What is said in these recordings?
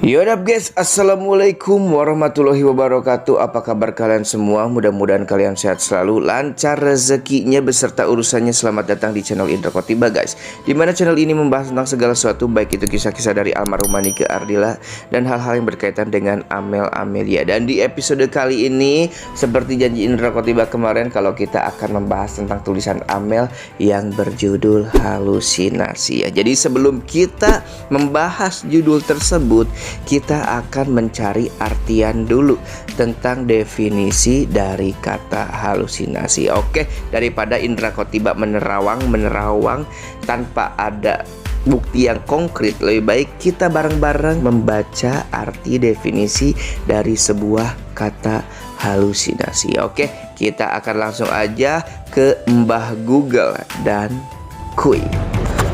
Yodap guys, assalamualaikum warahmatullahi wabarakatuh. Apa kabar kalian semua? Mudah-mudahan kalian sehat selalu, lancar rezekinya beserta urusannya. Selamat datang di channel Indra Khotiba guys, dimana channel ini membahas tentang segala sesuatu, baik itu kisah-kisah dari almarhumah Nike Ardila dan hal-hal yang berkaitan dengan Amel Amelia. Dan di episode kali ini, seperti janji Indra Khotiba kemarin, kalau kita akan membahas tentang tulisan Amel yang berjudul Halusinasi ya. Jadi sebelum kita membahas judul tersebut, kita akan mencari artian dulu tentang definisi dari kata halusinasi. Oke, daripada Indra Khotiba menerawang tanpa ada bukti yang konkret, lebih baik kita bareng-bareng membaca arti definisi dari sebuah kata halusinasi. Oke, kita akan langsung aja ke Mbah Google dan kuy.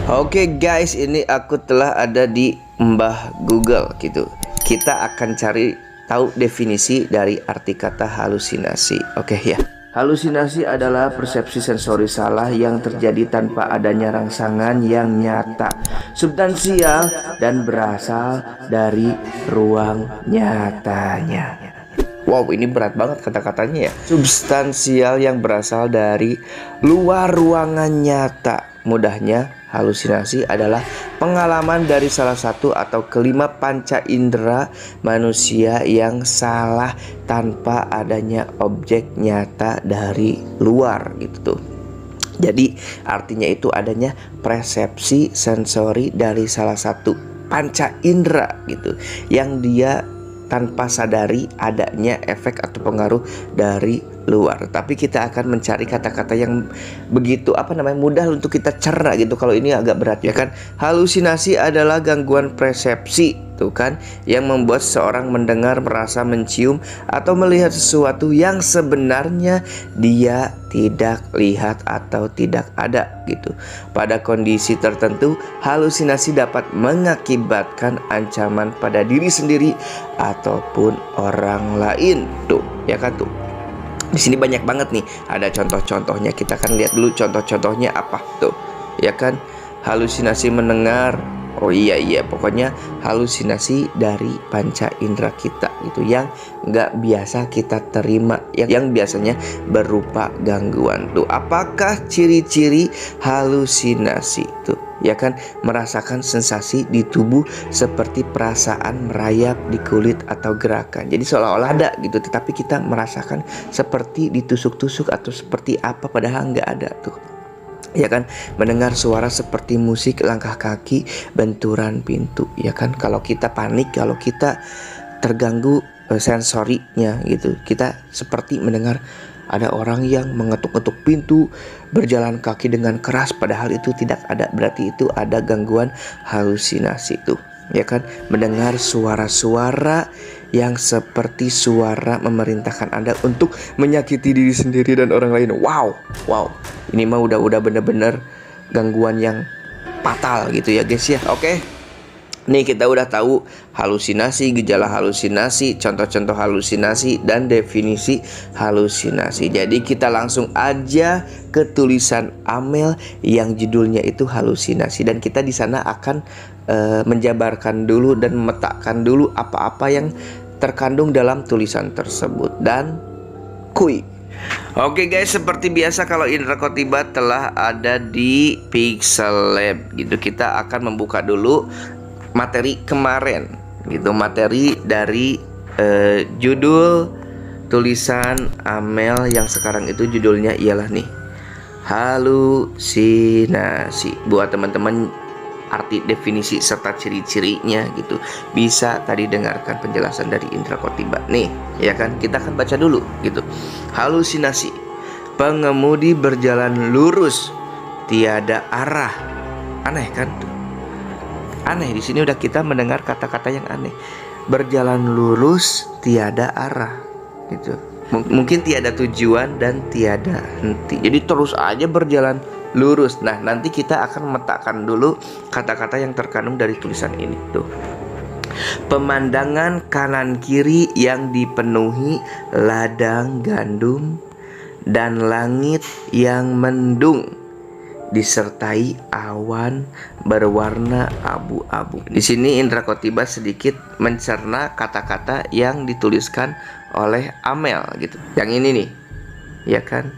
Oke guys, ini aku telah ada di Mbah Google gitu. Kita akan cari tahu definisi dari arti kata halusinasi. Oke ya. Halusinasi adalah persepsi sensori salah yang terjadi tanpa adanya rangsangan yang nyata, substansial, dan berasal dari ruang nyatanya. Wow, ini berat banget kata-katanya ya. Substansial yang berasal dari luar ruangan nyata. Mudahnya, halusinasi adalah pengalaman dari salah satu atau kelima panca indera manusia yang salah tanpa adanya objek nyata dari luar gitu tuh. Jadi artinya itu adanya persepsi sensori dari salah satu panca indera gitu, yang dia tanpa sadari adanya efek atau pengaruh dari luar. Tapi kita akan mencari kata-kata yang begitu mudah untuk kita cerna gitu. Kalau ini agak berat ya kan. Halusinasi adalah gangguan persepsi tuh kan, yang membuat seorang mendengar, merasa, mencium, atau melihat sesuatu yang sebenarnya dia tidak lihat atau tidak ada gitu. Pada kondisi tertentu, halusinasi dapat mengakibatkan ancaman pada diri sendiri ataupun orang lain tuh ya kan tuh. Di sini banyak banget nih, ada contoh-contohnya. Kita akan lihat dulu contoh-contohnya apa tuh ya kan. Halusinasi mendengar, oh iya pokoknya halusinasi dari panca indera kita gitu, yang nggak biasa kita terima, yang biasanya berupa gangguan tuh. Apakah ciri-ciri halusinasi tuh ya kan? Merasakan sensasi di tubuh seperti perasaan merayap di kulit atau gerakan. Jadi seolah-olah ada gitu, tetapi kita merasakan seperti ditusuk-tusuk atau seperti apa, padahal nggak ada tuh ya kan. Mendengar suara seperti musik, langkah kaki, benturan pintu ya kan. Kalau kita panik, kalau kita terganggu sensorinya gitu, kita seperti mendengar ada orang yang mengetuk-ketuk pintu, berjalan kaki dengan keras, padahal itu tidak ada. Berarti itu ada gangguan halusinasi tuh ya kan. Mendengar suara-suara yang seperti suara memerintahkan Anda untuk menyakiti diri sendiri dan orang lain. Wow, ini mah udah bener-bener gangguan yang fatal gitu ya guys ya. Oke, nih kita udah tahu halusinasi, gejala halusinasi, contoh-contoh halusinasi, dan definisi halusinasi. Jadi kita langsung aja ke tulisan Amel yang judulnya itu halusinasi, dan kita di sana akan menjabarkan dulu dan memetakan dulu apa-apa yang terkandung dalam tulisan tersebut. Dan kuy. Oke guys, seperti biasa kalau Indra Khotiba telah ada di Pixel Lab gitu, kita akan membuka dulu materi kemarin gitu, materi dari judul tulisan Amel yang sekarang itu judulnya ialah nih, halusinasi. Buat teman-teman, arti definisi serta ciri-cirinya gitu, bisa tadi dengarkan penjelasan dari Indra Khotiba nih ya kan. Kita akan baca dulu gitu. Halusinasi, pengemudi berjalan lurus tiada arah. Aneh kan tuh, aneh. Di sini udah kita mendengar kata-kata yang aneh. Berjalan lurus tiada arah gitu. Mungkin tiada tujuan dan tiada henti. Jadi terus aja berjalan lurus. Nah, nanti kita akan memetakan dulu kata-kata yang terkandung dari tulisan ini tuh. Pemandangan kanan kiri yang dipenuhi ladang gandum dan langit yang mendung. disertai awan berwarna abu-abu. Di sini Indra Khotiba sedikit mencerna kata-kata yang dituliskan oleh Amel gitu. Yang ini nih, ya kan?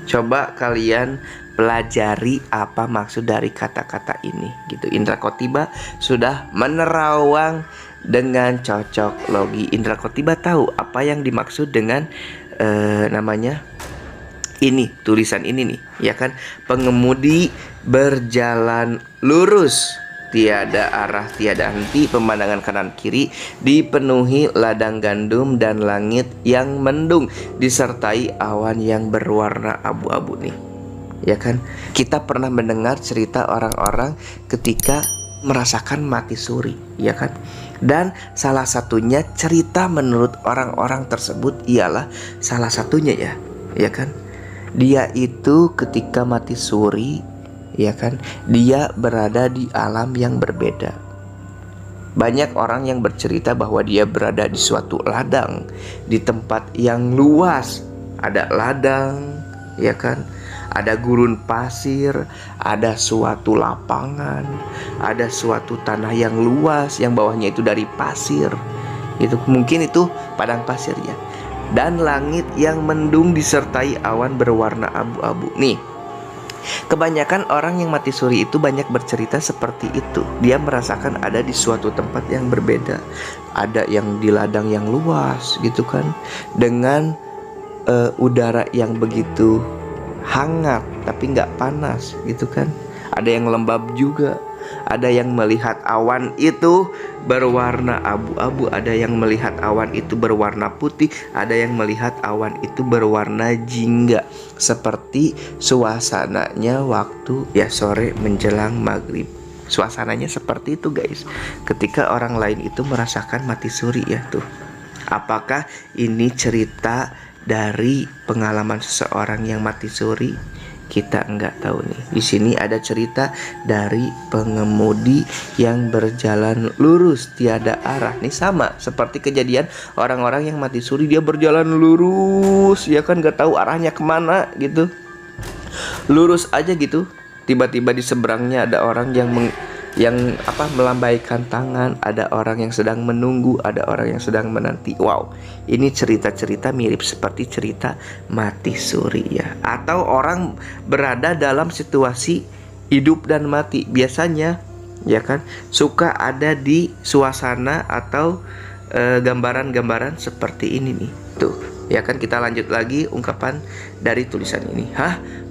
Coba kalian pelajari apa maksud dari kata-kata ini gitu. Indra Khotiba sudah menerawang dengan cocok logi. Indra Khotiba tahu apa yang dimaksud dengan namanya ini, tulisan ini nih, ya kan? Pengemudi berjalan lurus, tiada arah, tiada henti, pemandangan kanan kiri dipenuhi ladang gandum dan langit yang mendung disertai awan yang berwarna abu-abu nih. Ya kan? Kita pernah mendengar cerita orang-orang ketika merasakan mati suri, ya kan? Dan salah satunya cerita menurut orang-orang tersebut ialah salah satunya ya kan? Dia itu ketika mati suri, ya kan, dia berada di alam yang berbeda. Banyak orang yang bercerita bahwa dia berada di suatu ladang, di tempat yang luas. Ada ladang, ya kan, ada gurun pasir, ada suatu lapangan, ada suatu tanah yang luas yang bawahnya itu dari pasir. Itu mungkin itu padang pasir ya. Dan langit yang mendung disertai awan berwarna abu-abu. Nih, kebanyakan orang yang mati suri itu banyak bercerita seperti itu. Dia merasakan ada di suatu tempat yang berbeda. Ada yang di ladang yang luas gitu kan, dengan udara yang begitu hangat tapi nggak panas gitu kan. Ada yang lembab juga. Ada yang melihat awan itu berwarna abu-abu, ada yang melihat awan itu berwarna putih, ada yang melihat awan itu berwarna jingga. Seperti suasananya waktu ya sore menjelang maghrib. Suasananya seperti itu guys, ketika orang lain itu merasakan mati suri ya tuh. Apakah ini cerita dari pengalaman seseorang yang mati suri? Kita nggak tahu nih. Di sini ada cerita dari pengemudi yang berjalan lurus tiada arah. Nih sama seperti kejadian orang-orang yang mati suri, dia berjalan lurus, ya kan, nggak tahu arahnya kemana gitu. Lurus aja gitu. Tiba-tiba di seberangnya ada orang yang melambaikan tangan, ada orang yang sedang menunggu, ada orang yang sedang menanti. Wow, ini cerita-cerita mirip seperti cerita mati suri ya. Atau orang berada dalam situasi hidup dan mati. Biasanya ya kan suka ada di suasana atau gambaran-gambaran seperti ini nih. Tuh, ya kan, kita lanjut lagi ungkapan dari tulisan ini.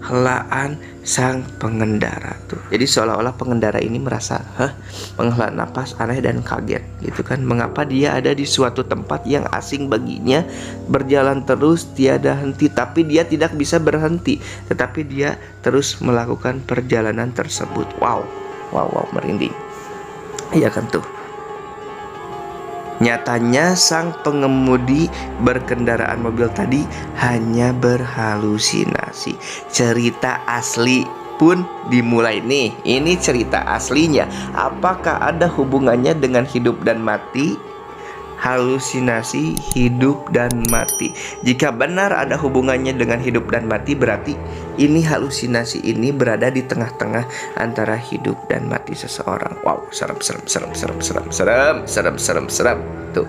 Helaan sang pengendara tuh. Jadi seolah-olah pengendara ini merasa menghela napas aneh dan kaget gitu kan. Mengapa dia ada di suatu tempat yang asing baginya, berjalan terus tiada henti, tapi dia tidak bisa berhenti, tetapi dia terus melakukan perjalanan tersebut. Wow, merinding. Iya kan tuh. Nyatanya sang pengemudi berkendaraan mobil tadi hanya berhalusinasi. Cerita asli pun dimulai nih. Ini cerita aslinya. Apakah ada hubungannya dengan hidup dan mati? Halusinasi hidup dan mati. Jika benar ada hubungannya dengan hidup dan mati, berarti ini halusinasi ini berada di tengah-tengah antara hidup dan mati seseorang. Wow, serem. Tuh.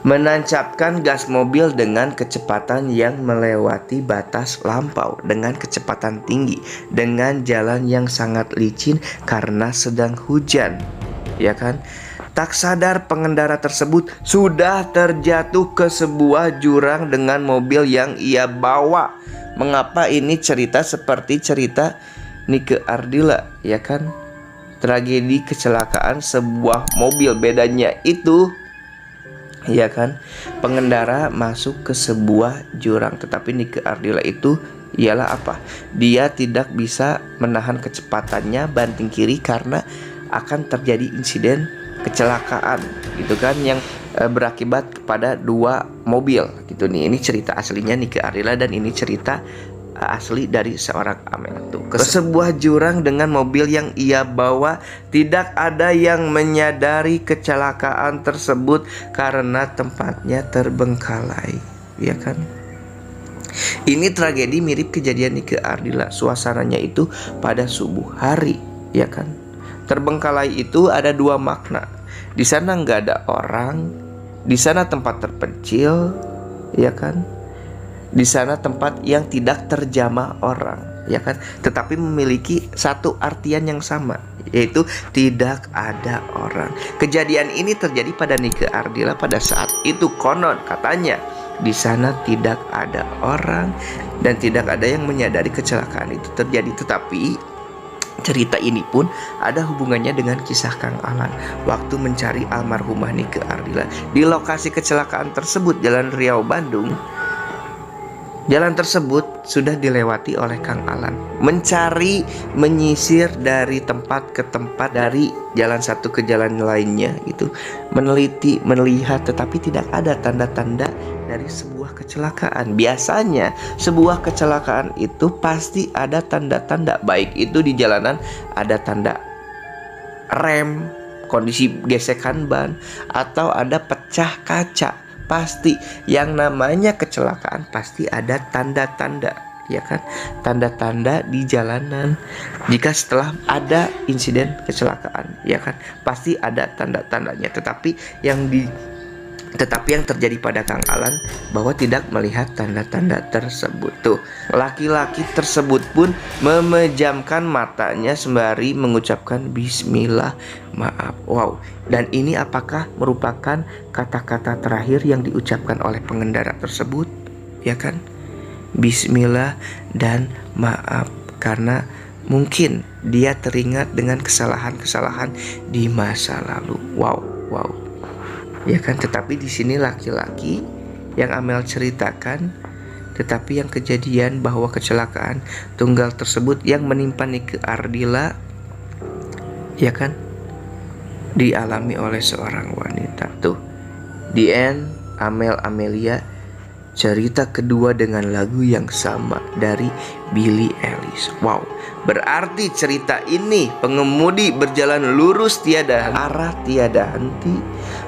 Menancapkan gas mobil dengan kecepatan yang melewati batas lampau, dengan kecepatan tinggi, dengan jalan yang sangat licin karena sedang hujan, ya kan? Tak sadar pengendara tersebut sudah terjatuh ke sebuah jurang dengan mobil yang ia bawa. Mengapa ini cerita seperti cerita Nike Ardila, ya kan? Tragedi kecelakaan sebuah mobil. Bedanya itu, ya kan, pengendara masuk ke sebuah jurang, tetapi Nike Ardila itu ialah apa? Dia tidak bisa menahan kecepatannya banting kiri karena akan terjadi insiden kecelakaan gitu kan, yang berakibat kepada dua mobil gitu nih. Ini cerita aslinya Nike Ardila dan ini cerita asli dari seorang Amel tuh. Ke sebuah jurang dengan mobil yang ia bawa. Tidak ada yang menyadari kecelakaan tersebut karena tempatnya terbengkalai, ya kan? Ini tragedi mirip kejadian Nike Ardila. Suasananya itu pada subuh hari, ya kan? Terbengkalai itu ada dua makna. Di sana nggak ada orang, di sana tempat terpencil, ya kan? Di sana tempat yang tidak terjamah orang, ya kan? Tetapi memiliki satu artian yang sama, yaitu tidak ada orang. Kejadian ini terjadi pada Nike Ardila pada saat itu. Konon katanya di sana tidak ada orang dan tidak ada yang menyadari kecelakaan itu terjadi. Tetapi cerita ini pun ada hubungannya dengan kisah Kang Alan waktu mencari almarhumah Nike Ardila. Di lokasi kecelakaan tersebut, Jalan Riau Bandung, jalan tersebut sudah dilewati oleh Kang Alan. Mencari, menyisir dari tempat ke tempat, dari jalan satu ke jalan lainnya itu, meneliti, melihat, tetapi tidak ada tanda-tanda dari sebuah kecelakaan. Biasanya sebuah kecelakaan itu pasti ada tanda-tanda, baik itu di jalanan ada tanda rem, kondisi gesekan ban, atau ada pecah kaca. Pasti yang namanya kecelakaan pasti ada tanda-tanda, ya kan? Tanda-tanda di jalanan. Jika setelah ada insiden kecelakaan, ya kan, pasti ada tanda-tandanya. Tetapi yang terjadi pada Kang Alan bahwa tidak melihat tanda-tanda tersebut. Tuh, laki-laki tersebut pun memejamkan matanya sembari mengucapkan bismillah, maaf. Wow. Dan ini apakah merupakan kata-kata terakhir yang diucapkan oleh pengendara tersebut? Ya kan? Bismillah dan maaf, karena mungkin dia teringat dengan kesalahan-kesalahan di masa lalu. Wow. Ya kan, tetapi di sini laki-laki yang Amel ceritakan, tetapi yang kejadian bahwa kecelakaan tunggal tersebut yang menimpa Nike Ardila, ya kan, dialami oleh seorang wanita. Tuh, the end, Amelia cerita kedua dengan lagu yang sama dari Billie Eilish. Wow, berarti cerita ini pengemudi berjalan lurus tiada arah, tiada henti.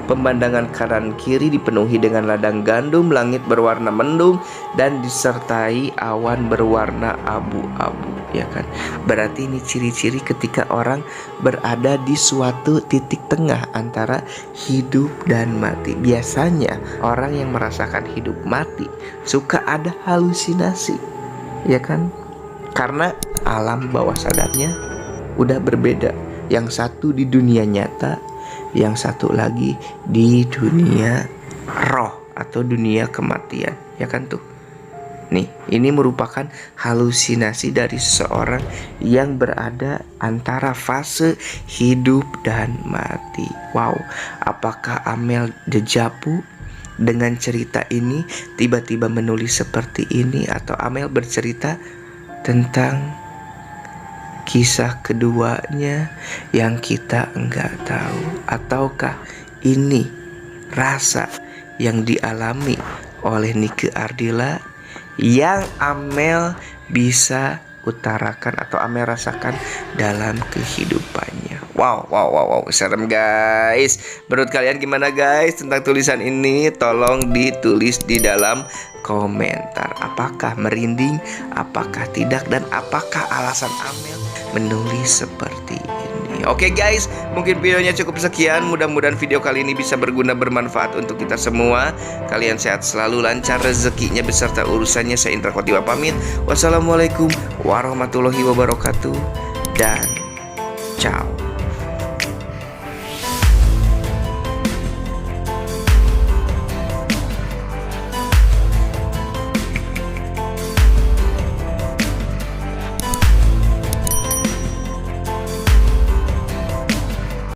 Pemandangan kanan kiri dipenuhi dengan ladang gandum, langit berwarna mendung dan disertai awan berwarna abu-abu, ya kan? Berarti ini ciri-ciri ketika orang berada di suatu titik tengah antara hidup dan mati. Biasanya orang yang merasakan hidup mati suka ada halusinasi, ya kan? Karena alam bawah sadarnya udah berbeda. Yang satu di dunia nyata, yang satu lagi di dunia roh atau dunia kematian, ya kan tuh. Nih, ini merupakan halusinasi dari seseorang yang berada antara fase hidup dan mati. Wow, apakah Amel dejavu dengan cerita ini tiba-tiba menulis seperti ini, atau Amel bercerita tentang kisah keduanya yang kita enggak tahu? Ataukah ini rasa yang dialami oleh Nike Ardila yang Amel bisa utarakan atau Amel rasakan dalam kehidupannya? Wow, serem guys. Menurut kalian gimana guys tentang tulisan ini? Tolong ditulis di dalam komentar. Apakah merinding, apakah tidak, dan apakah alasan Amel menulis seperti ini? Oke guys, mungkin videonya cukup sekian. Mudah-mudahan video kali ini bisa berguna, bermanfaat untuk kita semua. Kalian sehat selalu, lancar rezekinya beserta urusannya. Saya Indra Khotiba pamit. Wassalamualaikum warahmatullahi wabarakatuh dan ciao.